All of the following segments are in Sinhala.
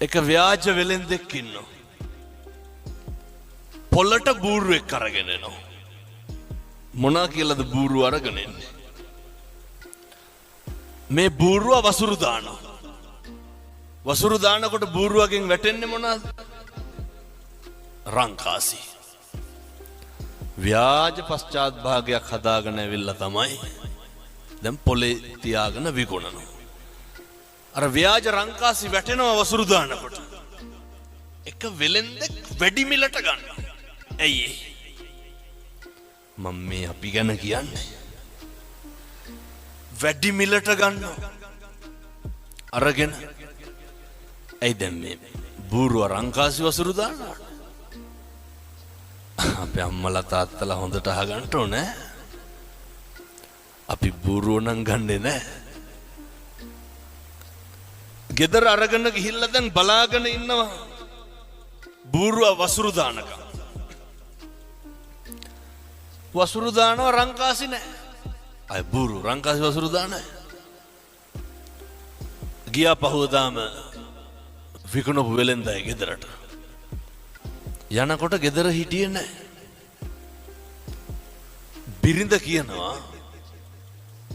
එක ව්‍යාජ වෙලෙන්දෙක් ඉන්නවා. පොල්ලට බූරුවෙක් අරගෙන එනවා. මොනා කියලාද බූරුව අරගෙන එන්නේ? මේ බූරුව වසුරු දානවා. වසුරු දානකොට බූරුවගෙන් වැටෙන්නේ මොනවාද? රංකාසි. ව්‍යාජ පශ්චාත් භාගයක් හදාගෙන ඇවිල්ලා තමයි දැන් පොලේ තියාගෙන විකුණනවා. අර ව්‍යාජ රංකාසි වැටෙනවා වසුරු දානකොට. එක වෙලෙන්දෙක් වැඩි මිලට ගන්නවා. ඇයි මම මේ අපි ගැන කියන්නේ? වැඩි මිලට ගන්නවා. අරගෙන ඇයි දැන් මේ බූරුව රංකාසි වසුරු දානවා? අපේ අම්මලා තාත්තලා හොඳට අහගන්න ඕනේ. අපි බූරුව නම් ගන්නෙ නෑ. ගෙදර අරගෙන ගිහිල්ලා දැන් බලාගෙන ඉන්නවා බූරුව වසුරු දානකම්. වසුරු දානවා රංකාසි නෑ. අය බූරුව රංකාසි වසුරු දානයි. ගියා පහුවදාම විකුණපු වෙලෙන්දයි ගෙදරට. යනකොට ගෙදර හිටියේ නෑ. බිරිඳ කියනවා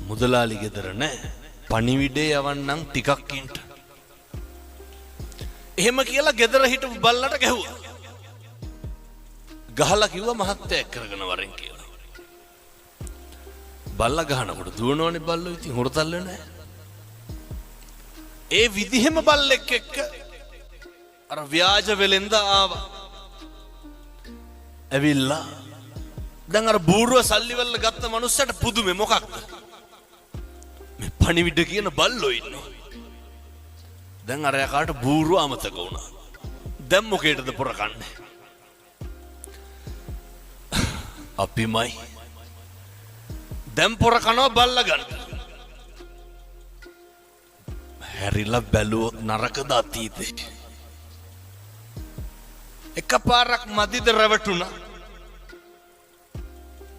මුදලාලි ගෙදර නෑ. පණිවිඩේ යවන්නම් ටිකක් ඉන්න. එහෙම කියලා ගෙදර හිටපු බල්ලට ගැහුවා. ගහලා කිව්වා මහත්තයා එක් කරගෙන වරෙන් කියලා. බල්ලා ගහනකොට දුවනවනේ බල්ලෝ. ඉතින් හොරතල් වෙන්නේ නැහැ. ඒ විදිහෙම බල්ලෙක් එක්ක අර ව්‍යාජ වෙලෙන්ද ආවා. ඇවිල්ලා දැන් අර බූරුව සල්ලි වල ගත්ත මනුස්සයට පුදුමේ මොකක්ද? මේ පණිවිඩ කියන බල්ලෝ ඉන්නවා. දැන් අර යකාට බූරුව අමතක වුණා. දැන් මොකේටද පොර කන්නේ? අපිමයි. දැන් පොර කනවා බල්ලා ගන්න. හැරිලා බැලුවොත් නරකද අතීතේ. එකපාරක් මදිද රැවටුණා.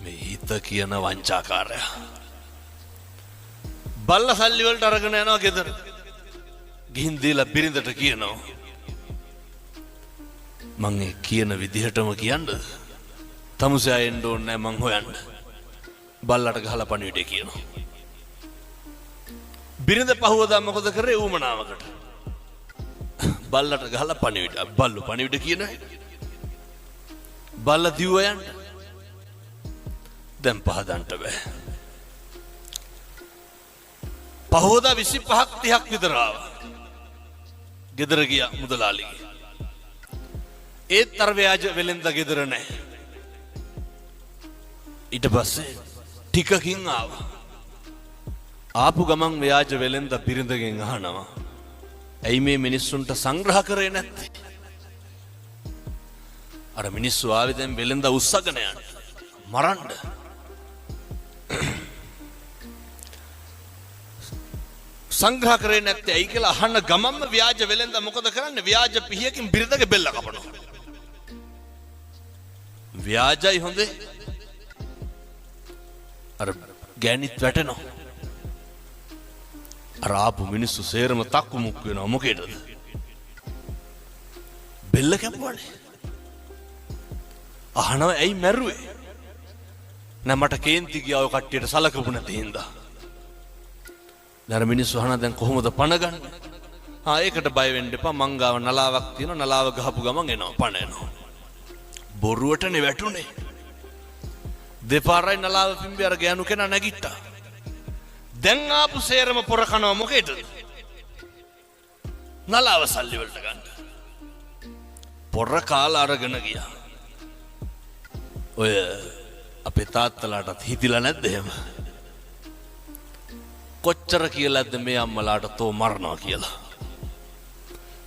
මේ හිත කියන වංචාකාරයා. බල්ලා සල්ලි වලට අරගෙන යනවා ගෙදර. ගිහින් දීලා බිරිඳට කියනවා මං ඒ කියන විදිහටම කියන්නද? තමුසෙයා එන්න ඕනේ නැහැ මං හොයන්න. බල්ලට ගහලා පණිවිඩේ කියනවා. බිරිඳ පහුවදා මොකද කරේ? ඌමනාවකට බල්ලට ගහලා පණිවිඩ. බල්ලු පණිවිඩ කියනවා. බල්ල දිව්ව යන්න. දැන් පහදන්න බෑ. පහුවදා 25ක් 30ක් විතර ආවා. ගෙදර ගියා මුදලාලිගේ. ඒත් අර ව්‍යාජ වෙලෙන්ද ගෙදර නැහැ. ඊට පස්සේ ටිකකින් ආවා. ආපු ගමන් ව්‍යාජ වෙලෙන්ද බිරිඳගෙන් අහනවා ඇයි මේ මිනිස්සුන්ට සංග්‍රහ කරේ නැත්තේ? අර මිනිස්සු ආවේ දැන් වෙලෙන්ද උස්සගෙන යන්න මරන්න. සංග්‍රහ කරේ නැත්තේ ඇයි කියලා අහන්න ගමන්ම ව්‍යාජ වෙලෙන්ද මොකද කරන්නේ? ව්‍යාජ පිහියකින් බිරිඳගේ බෙල්ල කපනවා. ව්‍යාජයි හොඳේ. අර ගෑනිත් වැටෙනවා. අර ආපු මිනිස්සු සේරම තක්කු මුක් වෙනවා. මොකේද? බෙල්ල කැපුවානේ. අහනවා ඇයි මැරුවේ? නෑ මට කේන්ති ගියා ඔය කට්ටියට සලකපු නැති හින්දා. දැන් මිනිස්සු අහනවා දැන් කොහොමද පණ ගන්න? ඒකට බය වෙන්න එපා. මං ගාව නලාවක් තියෙනවා. නලාව ගහපු ගමන් එනවා පණ එනවා. බොරුවටනේ වැටුනේ. දෙපාරයි නලාව පිම්බි අර ගෑනු කෙනා නැගිට්ටා. දැන් ආපු සේරම පොර කනවා මොකේද? නලාව සල්ලි වලට ගන්න. පොර කාලා අරගෙන ගියා. ඔය අපේ තාත්තලාටත් හිතිලා නැද්ද එහෙම? කොච්චර කියලාද මේ අම්මලාට තෝ මරනවා කියලා.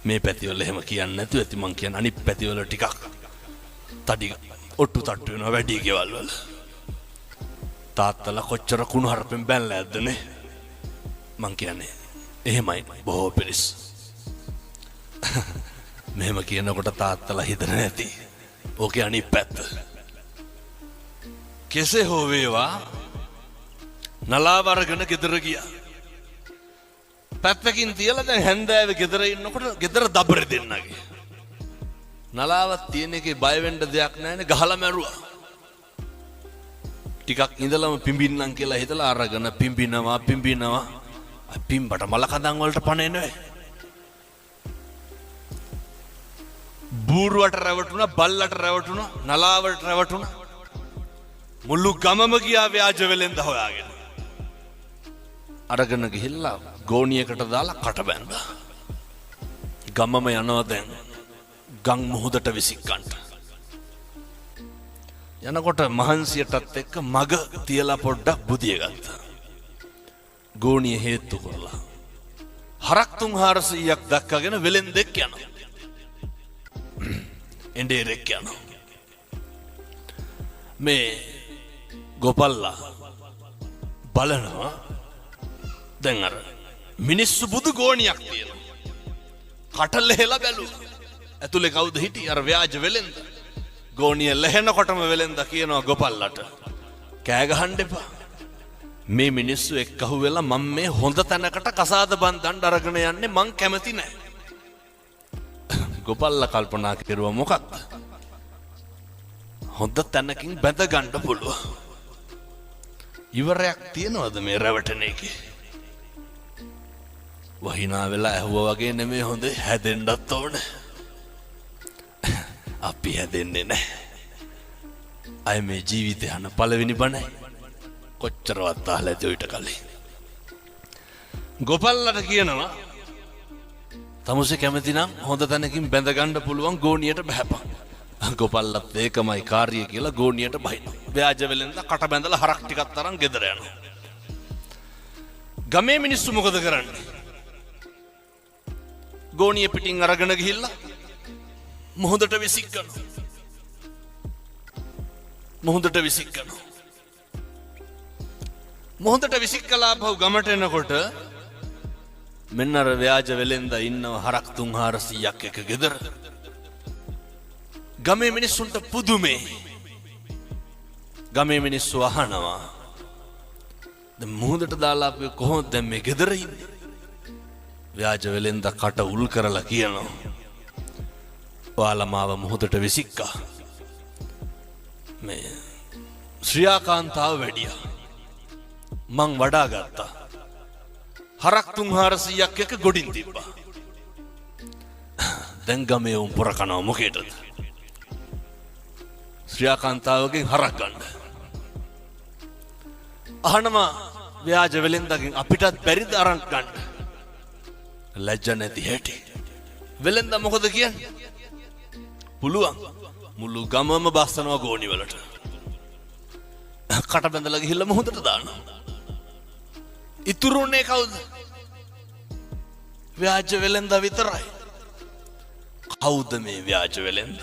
මේ පැතිවල එහෙම කියන්නේ නැතුව ඇති. මං කියන්නේ අනිත් පැතිවල ටිකක් තඩි ඔට්ටු තට්ටු වෙනවා වැඩි ගෙවල් වල. තාත්තලා කොච්චර කුණු හරපෙන් බැලලා ඇද්දනේ. මං කියන්නේ එහෙමයි බොහෝ පිරිස්. මෙහෙම කියනකොට තාත්තලා හිතන නැති. ඕකේ අනිත් පැත්ත. කෙසේ හෝ වේවා නලාව අරගෙන ගෙදර ගියා. පැත්තකින් තියලා දැන් හැන්දෑවේ ගෙදර ඉන්නකොට ගෙදර දබර දෙන්නගේ. නලාවක් තියෙන එකේ බය වෙන්න දෙයක් නැහැනේ ගහලා මැරුවා. ටිකක් ඉඳලම පිඹින්නම් කියලා හිතලා අරගෙන පිඹිනවා. පිඹට මල කඳන් වලට පණ එන්නේ. බූරුවට රැවටුණා, බල්ලට රැවටුණා, නලාවට රැවටුණා. මුළු ගමම ගියා ව්‍යාජ වෙලෙන්ද හොයාගෙන. අරගෙන ගිහිල්ලා ගෝණියකට දාලා කට බැන්දා. ගමම යනවා දැන් ගම් මුහුදට විසික්කන්ට. යනකොට මහන්සියටත් එක්ක මග තියලා පොඩ්ඩක් බුදිය ගත්තා. ගෝණිය හේතු කරලා හරක් 300ක් දක්කගෙන වෙලෙන් දෙක් යනවා. එඬේරෙක් යනවා. මේ ගෝපල්ලා බලනවා දැන් අර මිනිස්සු බුදු ගෝණියක් තියෙනවා. කටල හෙලා බැලුවා. ඇතුලේ කවුද හිටියේ? අර ව්‍යාජ වෙලෙන්ද. ගෝණිය ලැහෙනකොටම වෙලෙන්ද කියනවා ගෝපල්ලට කෑ ගහන්න එපා. මේ මිනිස්සු එක්කහුව වෙලා මම මේ හොඳ තැනකට කසාද බන්දන්න අරගෙන යන්නේ මං කැමති නැහැ. ගෝපල්ලා කල්පනා කරුවා මොකක්ද? හොඳ තැනකින් බැඳ ගන්න පුළුවන්. ඉවරයක් තියනවද මේ රැවටෙන එකේ? වහිනා වෙලා ඇහුවා වගේ නෙමෙයි හොඳේ හැදෙන්නත් ඕනේ. අපි හැදෙන්නේ නැහැ. අය මේ ජීවිතය යන පළවෙනි බණයි. කොච්චරවත් අහලා ඇති ඔයිට කලින්. ගෝපල්ලට කියනවා තමුසේ කැමති නම් හොඳ තැනකින් බැඳ ගන්න පුළුවන් ගෝණියට බහැපන්. ගෝපල්ලත් ඒකමයි කාර්යය කියලා ගෝණියට බහිනවා. ව්‍යාජ වෙලෙන්ද කට බැඳලා හරක් ටිකක් තරම් ගෙදර යනවා. ගමේ මිනිස්සු මොකද කරන්නේ? ගෝණිය පිටින් අරගෙන ගිහිල්ලා මුහුදට විසික්කනවා. මුහුදට විසික්කලා බහුව ගමට එනකොට මෙන්න අර ව්‍යාජ වෙලෙන්ද ඉන්නව හරක් 300ක් එක ගෙදර. ගමේ මිනිස්සුන්ට පුදුමේ. ගමේ මිනිස්සු අහනවා දැන් මුහුදට දාලා අපි කොහොමද දැන් මේ ගෙදර ඉන්නේ? ව්‍යාජ වෙලෙන්ද කට උල් කරලා කියනවා ඔයාලා මාව මුහුදට විසික්කා. මේ ශ්‍රියාකාන්තාව වැඩියා. මං වඩා ගත්තා. හරක් 300ක් එක ගොඩින් තිබ්බා. දැන් ගමේ උන් පොර කනවා මොකේද? ශ්‍රියාකාන්තාවගෙන් හරක් ගන්න. අහනවා ව්‍යාජ වෙලෙන්දගෙන් අපිටත් බැරිද අරන් ගන්න? ලැජ්ජ නැති හැටි. වෙලෙන්ද මොකද කියන්නේ? පුළුවන්. මුළු ගමම බස්සනවා ගෝණි වලට. කට බැඳලා ගිහිල්ලා මොහොතට දානවා. ඉතුරුනේ කවුද? ව්‍යාජ වෙලෙන්ද විතරයි. කවුද මේ ව්‍යාජ වෙලෙන්ද?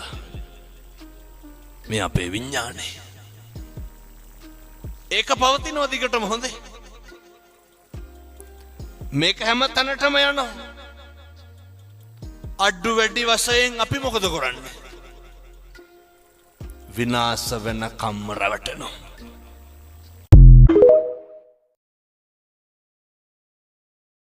මේ අපේ විඥානේ. ඒක පවතිනවා දිගටම හොඳේ. මේක හැම තැනටම යනවා. අඩු වැඩි වශයෙන් අපි මොකද කරන්නේ? විනාශ වෙන කම්ම රැවටෙනවා.